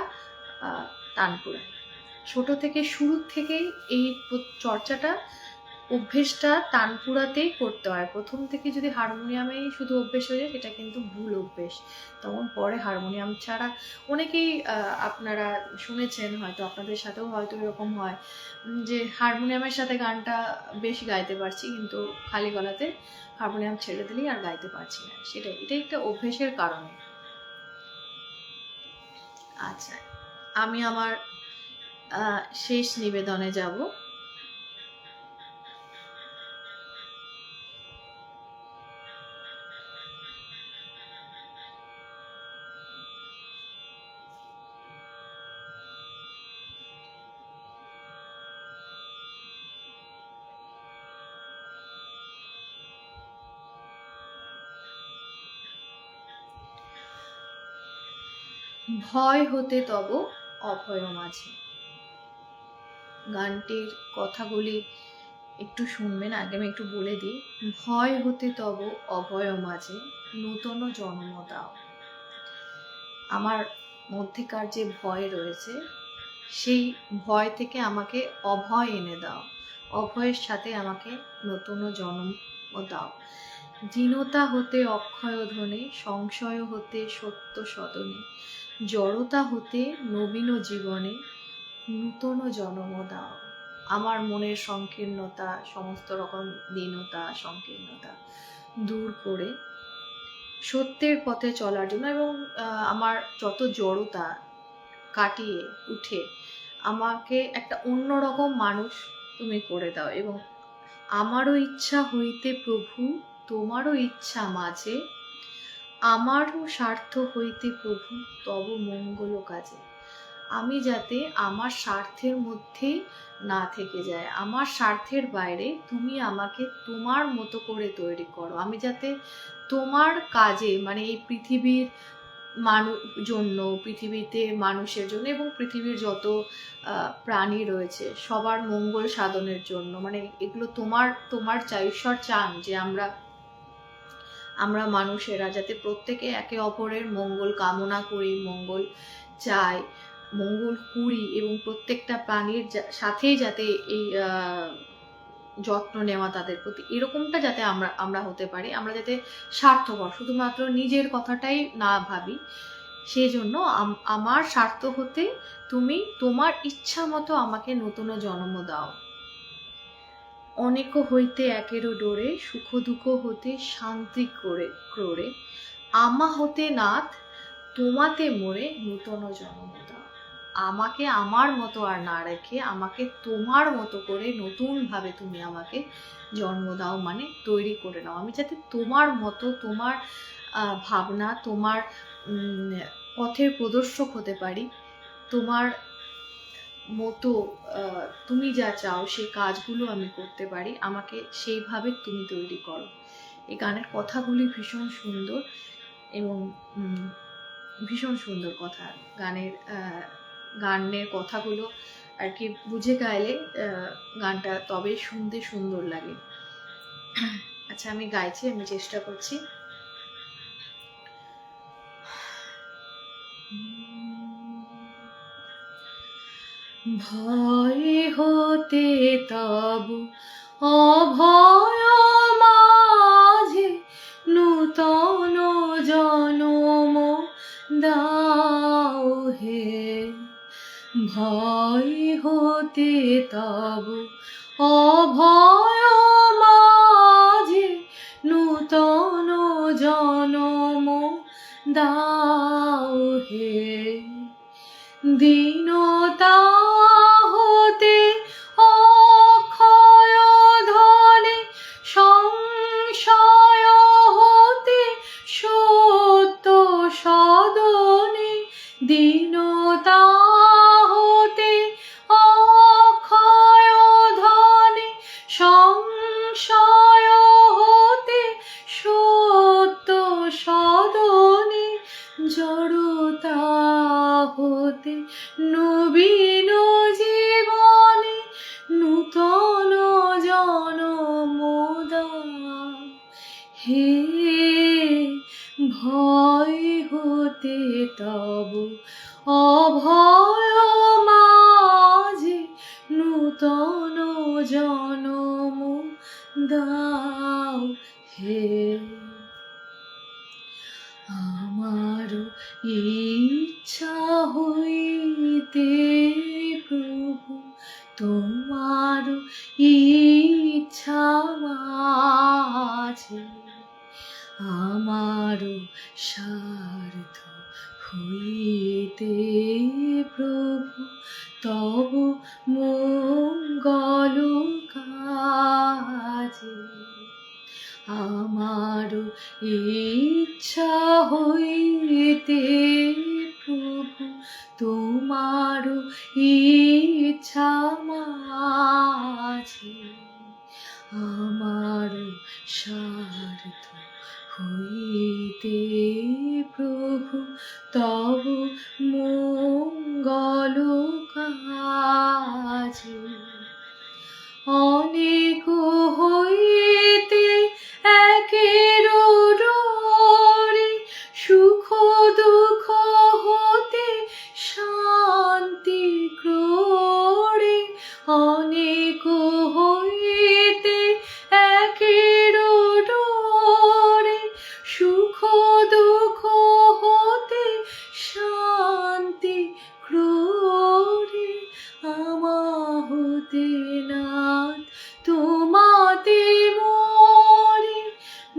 তানপুরা, ছোট থেকে শুরু থেকেই এই চর্চাটা অভ্যেসটা তানপুরাতেই করতে হয়। প্রথম থেকে যদি হারমোনিয়ামেই শুধু অভ্যেস হয়ে যায় সেটা কিন্তু ভুল অভ্যেস। তখন পরে হারমোনিয়াম ছাড়া অনেকেই আপনারা শুনেছেন, হয়তো আপনাদের সাথেও হয়তো এরকম হয় যে হারমোনিয়ামের সাথে গানটা বেশি গাইতে পারছি, কিন্তু খালি গলাতে হারমোনিয়াম ছেড়ে দিলেই আর গাইতে পারছি না। এটা একটা অভ্যেসের কারণে। আচ্ছা, আমি আমার শেষ নিবেদনে যাব। ভয় হতে তব অভয় মাঝে। গানটির কথাগুলি একটু শুনবেন, আগে আমি একটু বলে দিই। ভয় হতে তব অভয় মাঝে, নূতন জন্ম দাও। আমার মধ্যেকার যে ভয় রয়েছে, সেই ভয় থেকে আমাকে অভয় এনে দাও, অভয়ের সাথে আমাকে নতুন জন্ম দাও। দীনতা হতে অক্ষয় ধনে, সংশয় হতে সত্য সদনে, জড়তা হতে নবীন জীবনে, নূতন জন্ম দাও। আমার মনের সংকীর্ণতা, সমস্ত রকম দীনতা সংকীর্ণতা দূর করে সত্যের পথে চলার জন্য, এবং আমার যত জড়তা কাটিয়ে উঠে আমাকে একটা অন্যরকম মানুষ তুমি করে দাও। এবং আমারও ইচ্ছা হইতে প্রভু তোমারও ইচ্ছা মাঝে, আমারও স্বার্থ হইতে প্রভু তব মঙ্গল কাজে। আমি যাতে আমার স্বার্থের মধ্যেই না থেকে যায়, আমার স্বার্থের বাইরে তুমি আমাকে তোমার মতো করে তৈরি করো। আমি যাতে তোমার কাজে, মানে এই পৃথিবীর জন্য, পৃথিবীতে মানুষের জন্য এবং পৃথিবীর যত প্রাণী রয়েছে সবার মঙ্গল সাধনের জন্য, মানে এগুলো তোমার চাই। ঈশ্বর চান যে আমরা মানুষেরা যাতে প্রত্যেকে একে অপরের মঙ্গল কামনা করি, মঙ্গল চাই, মঙ্গল করি, এবং প্রত্যেকটা প্রাণীর সাথেই যাতে এই যত্ন নেওয়া তাদের প্রতি, এরকমটা যাতে আমরা হতে পারি। আমরা যাতে স্বার্থপর শুধুমাত্র নিজের কথাটাই না ভাবি, সেই জন্য আমার স্বার্থ হতে তুমি তোমার ইচ্ছা মতো আমাকে নতুন জন্ম দাও। অনেক হইতে একেরও ডোরে, সুখ দুঃখ হতে শান্তি ক্রোড়ে, আমা হতে নাথ তোমাতে মোরে নূতন জন্ম দাও। আমাকে আমার মতো আর না রেখে আমাকে তোমার মতো করে নতুন ভাবে তুমি আমাকে জন্ম দাও, মানে তৈরি করে নাও। আমি যাতে তোমার মতো, তোমার ভাবনা, তোমার পথের প্রদর্শক হতে পারি, তোমার মতো তুমি যা চাও সেই কাজগুলো আমি করতে পারি, আমাকে সেইভাবে তুমি তৈরি করো। এই গানের কথাগুলি ভীষণ সুন্দর এবং ভীষণ সুন্দর কথা। গানের কথাগুলো আর কি বুঝে গাইলে গানটা তবে শুনতে সুন্দর লাগে। আচ্ছা, আমি গাইছি, আমি চেষ্টা করছি। ভয় হতে তব অভয় মাঝে, নূতন জনম দাও হে। ভয় হতে তব অভয় মাঝে, নূতন জনম দাও হে। দীনতা হতে অক্ষয় ধনে, সংশয় হতে সত্য সদনে, দীনতা হতে অক্ষয় ধনে, সংশয় হতে সত্য সদনে, জড়তা হতে নবীন জীবনে, নূতন জনম দাও হে। ভয় হতে তব অভয় মাঝে, নূতন জনম দাও হে। আমার ইচ্ছা হইতে প্রভু তোমার ইচ্ছা মাঝে আমার স্বার্থ হইতে প্রভু তব মঙ্গল কাজে। আমার ইচ্ছা হইতে প্রভু তোমার ইচ্ছা মাঝে আমার স্বার্থ হইতে প্রভু তব মঙ্গল কাজে। অনেক হইতে একের ডোরে সুখ দুঃখ হতে শান্তি ক্রোড়ে। অনেক হইতে একের ডোরে সুখ দুঃখ হতে শান্তি ক্রোড়ে। আমাহতে নাথ তোমাতে মরে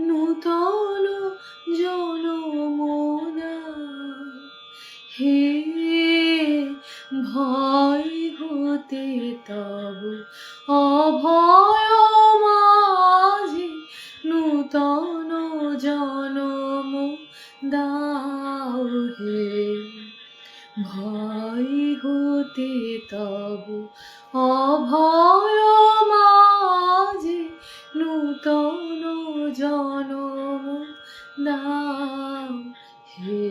নূতন জনম দাও হে। ভয় হতে তব অভয় মাঝে নূতন জনম দাও হে। ভয় হতে তব অভয় মাঝে নূতন জনম দাও হে।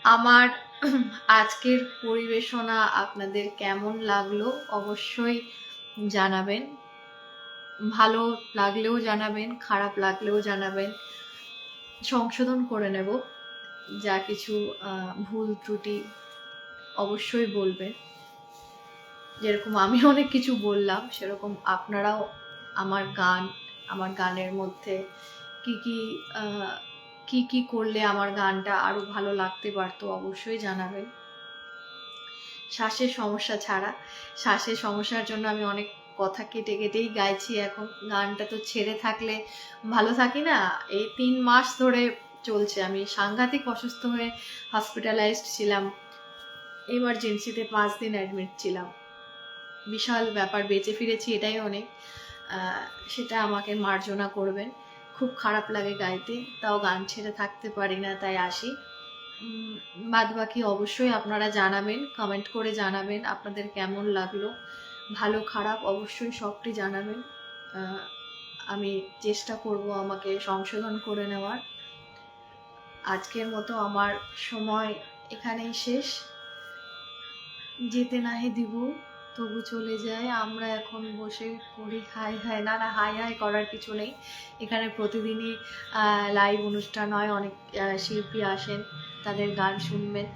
আমার আজকের পরিবেশনা আপনাদের কেমন লাগলো অবশ্যই জানাবেন। ভালো লাগলেও জানাবেন, খারাপ লাগলেও জানাবেন, সংশোধন করে নেব। যা কিছু ভুল ত্রুটি অবশ্যই বলবেন। যেরকম আমি অনেক কিছু বললাম সেরকম আপনারাও আমার গানের মধ্যে কি করলে আমার গানটা আরো ভালো লাগতে পারতো অবশ্যই জানাবেন। শ্বাসের সমস্যা ছাড়া, শ্বাসের সমস্যার জন্য আমি অনেক কথা কেটে কেটেই গাইছি। এখন গানটা তো ছেড়ে থাকলে ভালো থাকি না। এই 3 মাস ধরে চলছে। আমি সাংঘাতিক অসুস্থ হয়ে হসপিটালাইজড ছিলাম, এমার্জেন্সিতে 5 দিন অ্যাডমিট ছিলাম। বিশাল ব্যাপার, বেঁচে ফিরেছি এটাই অনেক। সেটা আমাকে মার্জনা করবেন। খুব খারাপ লাগে গাইতে, তাও গান ছেড়ে থাকতে পারি না, তাই আসি। বাদ বাকি অবশ্যই আপনারা জানাবেন, কমেন্ট করে জানাবেন আপনাদের কেমন লাগলো, ভালো খারাপ অবশ্যই সবটি জানাবেন। আমি চেষ্টা করব আমাকে সংশোধন করে নেওয়ার। আজকের মতো আমার সময় এখানেই শেষ। যেতে নাহি দিব তবু চলে যায়, আমরা এখন বসে করি হাই হাই। না হাই হাই করার কিছু নেই। এখানে প্রতিদিনই লাইভ অনুষ্ঠান হয়, অনেক শিল্পী আসেন, তাদের গান শুনবেন।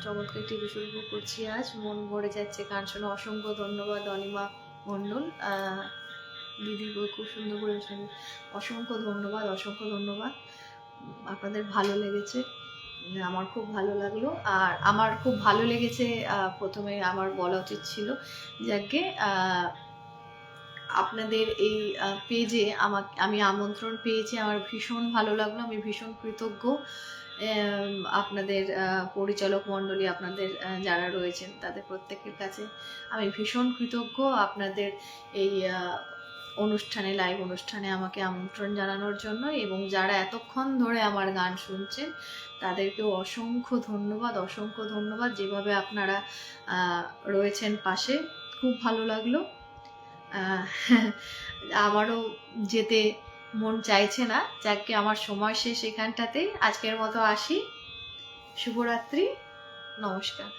চমৎকার টিভি শুরু করছি আজ, মন ভরে যাচ্ছে গান শুনে। অসংখ্য ধন্যবাদ অনিমা মণ্ডল দিদি, খুব সুন্দর করে শুনে। অসংখ্য ধন্যবাদ। আপনাদের ভালো লেগেছে, আমার খুব ভালো লাগলো। আর আমার খুব ভালো লেগেছে, প্রথমে আমার বলা উচিত ছিল যাকে আপনাদের এই পেজে আমি আমন্ত্রণ পেয়েছি, আমার ভীষণ ভালো লাগলো। আমি ভীষণ কৃতজ্ঞ আপনাদের পরিচালক মণ্ডলী, আপনাদের যারা রয়েছেন তাদের প্রত্যেকের কাছে আমি ভীষণ কৃতজ্ঞ আপনাদের এই অনুষ্ঠানে, লাইভ অনুষ্ঠানে আমাকে আমন্ত্রণ জানানোর জন্য। এবং যারা এতক্ষণ ধরে আমার গান শুনছেন তাদেরকেও অসংখ্য ধন্যবাদ। যেভাবে আপনারা রয়েছেন পাশে, খুব ভালো লাগলো। আমারও যেতে মন চাইছে না, যাকে আমার সময় শেষ এখানটাতেই। আজকের মতো আসি। শুভরাত্রি, নমস্কার।